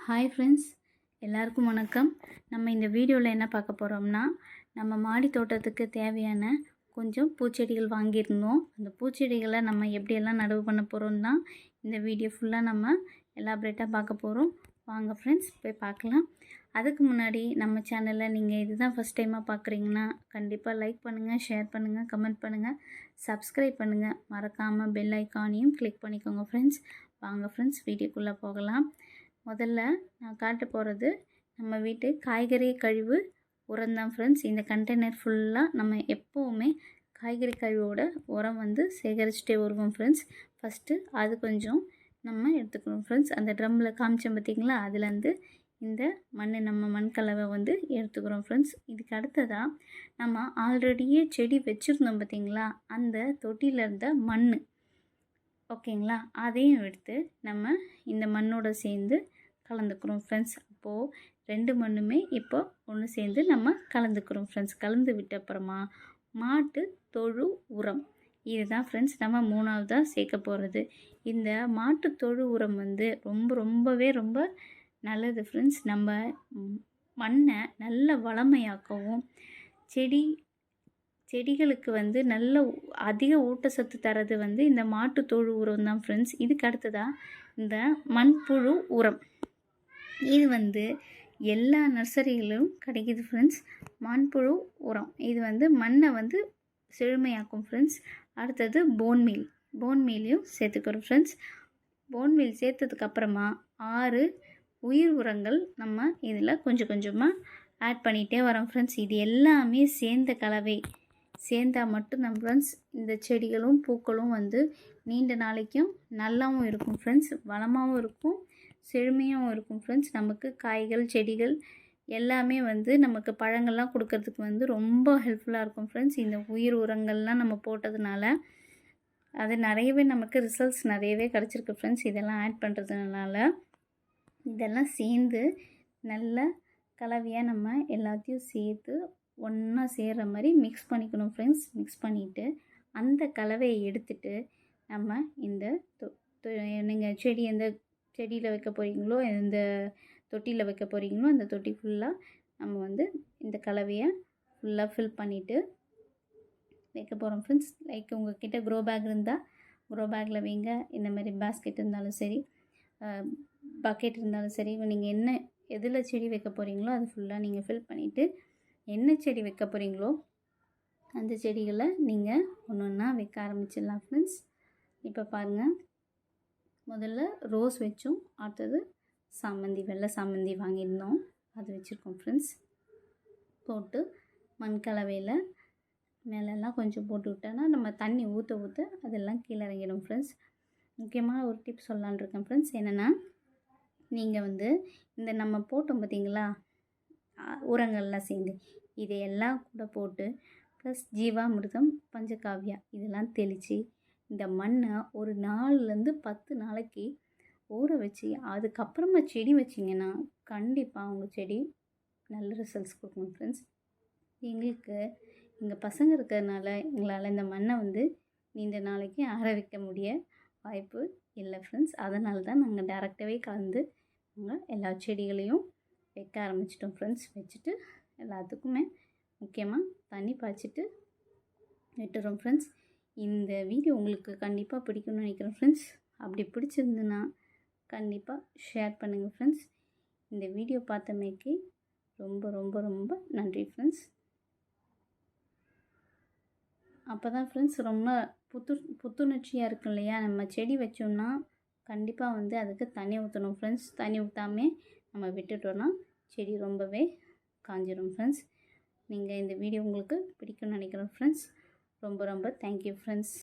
Hi friends, எல்லாருக்கும் வணக்கம். நம்ம இந்த வீடியோவில் என்ன பார்க்க போகிறோம்னா, நம்ம மாடி தோட்டத்துக்கு தேவையான கொஞ்சம் பூச்செடிகள் வாங்கியிருந்தோம். அந்த பூச்செடிகளை நம்ம எப்படியெல்லாம் நடவு பண்ண போகிறோம் தான் இந்த வீடியோ ஃபுல்லாக நம்ம எலாபரேட்டாக பார்க்க போகிறோம். வாங்க ஃப்ரெண்ட்ஸ், போய் பார்க்கலாம். அதுக்கு முன்னாடி நம்ம சேனலில் நீங்கள் இதுதான் ஃபஸ்ட் டைமாக பார்க்குறீங்கன்னா கண்டிப்பாக லைக் பண்ணுங்கள், ஷேர் பண்ணுங்கள், கமெண்ட் பண்ணுங்கள், சப்ஸ்கிரைப் பண்ணுங்கள். மறக்காமல் பெல் ஐக்கானையும் கிளிக் பண்ணிக்கோங்க ஃப்ரெண்ட்ஸ். வாங்க ஃப்ரெண்ட்ஸ், வீடியோக்குள்ளே போகலாம். முதல்ல நான் காட்ட போகிறது நம்ம வீட்டு காய்கறி கழிவு உரம் ஃப்ரெண்ட்ஸ். இந்த கண்டெய்னர் ஃபுல்லாக நம்ம எப்போவுமே காய்கறி கழிவோட உரம் சேகரிச்சுட்டே வருவோம் ஃப்ரெண்ட்ஸ். ஃபஸ்ட்டு அது கொஞ்சம் நம்ம எடுத்துக்கணும் ஃப்ரெண்ட்ஸ். அந்த ட்ரம்மில் காமிச்சோம் பார்த்திங்களா, அதுலேருந்து இந்த நம்ம மண் கலவை எடுத்துக்கிறோம் ஃப்ரெண்ட்ஸ். இதுக்கு அடுத்ததாக நம்ம ஆல்ரெடியே செடி வச்சுருந்தோம் பார்த்திங்களா, அந்த தொட்டியில் இருந்த மண் ஓகேங்களா, அதையும் எடுத்து நம்ம இந்த மண்ணோடு சேர்ந்து கலந்துக்கிறோம் ஃப்ரெண்ட்ஸ். அப்போது ரெண்டு மண்ணுமே இப்போ ஒன்று சேர்ந்து நம்ம கலந்துக்கிறோம் ஃப்ரெண்ட்ஸ். கலந்து விட்ட அப்புறமா மாட்டு தொழு உரம், இதுதான் ஃப்ரெண்ட்ஸ் நம்ம மூணாவதாக சேர்க்க போகிறது. இந்த மாட்டு தொழு உரம் ரொம்ப நல்லது ஃப்ரெண்ட்ஸ். நம்ம மண்ணை நல்ல வளமையாக்கவும் செடிகளுக்கு நல்ல அதிக ஊட்டச்சத்து தரது இந்த மாட்டு தொழு உரம் தான் ஃப்ரெண்ட்ஸ். இதுக்கு அடுத்ததாக இந்த மண்புழு உரம், இது எல்லா நர்சரிகளிலும் கிடைக்கிது ஃப்ரெண்ட்ஸ். மண்புழு உரம் இது மண்ணை செழுமையாக்கும் ஃப்ரெண்ட்ஸ். அடுத்தது போன்மீலையும் சேர்த்துக்கிறோம் ஃப்ரெண்ட்ஸ். போன்மீல் சேர்த்ததுக்கப்புறமா 6 உயிர் உரங்கள் நம்ம இதில் கொஞ்சம் கொஞ்சமாக ஆட் பண்ணிகிட்டே வரோம் ஃப்ரெண்ட்ஸ். இது எல்லாமே சேர்ந்த கலவை சேர்ந்தால் மட்டும்தான் ஃப்ரெண்ட்ஸ் இந்த செடிகளும் பூக்களும் நீண்ட நாளைக்கும் நல்லாவும் இருக்கும் ஃப்ரெண்ட்ஸ். வளமாகவும் இருக்கும், செழுமையாகவும் இருக்கும் ஃப்ரெண்ட்ஸ். நமக்கு காய்கள் செடிகள் எல்லாமே நமக்கு பழங்கள்லாம் கொடுக்கறதுக்கு ரொம்ப ஹெல்ப்ஃபுல்லாக இருக்கும் ஃப்ரெண்ட்ஸ். இந்த உயிர் உரங்கள்லாம் நம்ம போட்டதுனால அது நிறையவே நமக்கு ரிசல்ட்ஸ் நிறையவே கிடச்சிருக்கு ஃப்ரெண்ட்ஸ். இதெல்லாம் ஆட் பண்ணுறதுனால இதெல்லாம் சேர்ந்து நல்ல கலவையாக நம்ம எல்லாத்தையும் சேர்த்து ஒன்றா சேர்கிற மாதிரி மிக்ஸ் பண்ணிக்கணும் ஃப்ரெண்ட்ஸ். மிக்ஸ் பண்ணிவிட்டு அந்த கலவையை எடுத்துகிட்டு நம்ம இந்த நீங்கள் எந்த செடியில் வைக்க போகிறீங்களோ, எந்த தொட்டியில் வைக்க போகிறீங்களோ அந்த தொட்டி ஃபுல்லாக நம்ம இந்த கலவையை ஃபுல்லாக ஃபில் பண்ணிவிட்டு வைக்க போகிறோம் ஃப்ரெண்ட்ஸ். லைக் உங்கள்கிட்ட க்ரோ பேக் இருந்தால் க்ரோ பேக்கில் வைங்க. இந்த மாதிரி பேஸ்கெட் இருந்தாலும் சரி, பக்கெட் இருந்தாலும் சரி, நீங்கள் என்ன எதில் செடி வைக்க போகிறீங்களோ அது ஃபுல்லாக நீங்கள் ஃபில் பண்ணிவிட்டு என்ன செடி வைக்க போகிறீங்களோ அந்த செடிகளை நீங்கள் ஒன்று ஒன்றா வைக்க ஆரம்பிச்சிடலாம் ஃப்ரெண்ட்ஸ். இப்போ பாருங்கள், முதல்ல ரோஸ் வச்சோம், அடுத்தது சாமந்தி, வெள்ளை சாமந்தி வாங்கியிருந்தோம், அது வச்சுருக்கோம் ஃப்ரெண்ட்ஸ். போட்டு மண் கலவையில் மேலெல்லாம் கொஞ்சம் போட்டு விட்டோன்னா நம்ம தண்ணி ஊற்ற அதெல்லாம் கீழே இறங்கிடும் ஃப்ரெண்ட்ஸ். முக்கியமான ஒரு டிப் சொல்லலான் இருக்கேன் ஃப்ரெண்ட்ஸ். என்னென்னா, நீங்கள் இந்த நம்ம போட்டோம் பார்த்திங்களா உரங்கள்லாம் சேர்ந்து, இதையெல்லாம் கூட போட்டு ப்ளஸ் ஜீவாமிர்தம், பஞ்சகாவியா இதெல்லாம் தெளித்து இந்த மண்ணை ஒரு 4லேருந்து 10 நாளைக்கு ஊற வச்சு அதுக்கப்புறமா செடி வச்சிங்கன்னா கண்டிப்பாக உங்கள் செடி நல்ல ரிசல்ட்ஸ் கொடுக்கணும் ஃப்ரெண்ட்ஸ். எங்களுக்கு எங்கள் பசங்க இருக்கிறதுனால எங்களால் இந்த மண்ணை நீண்ட நாளைக்கு ஆற வைக்க முடிய வாய்ப்பு இல்லை ஃப்ரெண்ட்ஸ். அதனால தான் நாங்கள் டேரெக்டாகவே கலந்து நாங்கள் எல்லா செடிகளையும் வைக்க ஆரம்பிச்சிட்டோம் ஃப்ரெண்ட்ஸ். வச்சுட்டு எல்லாத்துக்குமே முக்கியமாக தண்ணி பாய்ச்சிட்டு விட்டுறோம் ஃப்ரெண்ட்ஸ். இந்த வீடியோ உங்களுக்கு கண்டிப்பாக பிடிக்கும்னு நினைக்கிறேன் ஃப்ரெண்ட்ஸ். அப்படி பிடிச்சிருந்துன்னா கண்டிப்பாக ஷேர் பண்ணுங்கள் ஃப்ரெண்ட்ஸ். இந்த வீடியோ பார்த்தமைக்கு ரொம்ப நன்றி ஃப்ரெண்ட்ஸ். அப்போ தான் ஃப்ரெண்ட்ஸ் ரொம்ப புத்துணர்ச்சியாக இருக்கும் இல்லையா. நம்ம செடி வச்சோம்னா கண்டிப்பாக அதுக்கு தண்ணி ஊற்றணும் ஃப்ரெண்ட்ஸ். தண்ணி ஊற்றாமே நம்ம விட்டுட்டோன்னா செடி ரொம்பவே காஞ்சிடும் ஃப்ரெண்ட்ஸ். நீங்கள் இந்த வீடியோ உங்களுக்கு பிடிக்கும்னு நினைக்கிறேன் ஃப்ரெண்ட்ஸ். ரொம்ப தேங்க்யூ ஃப்ரெண்ட்ஸ்.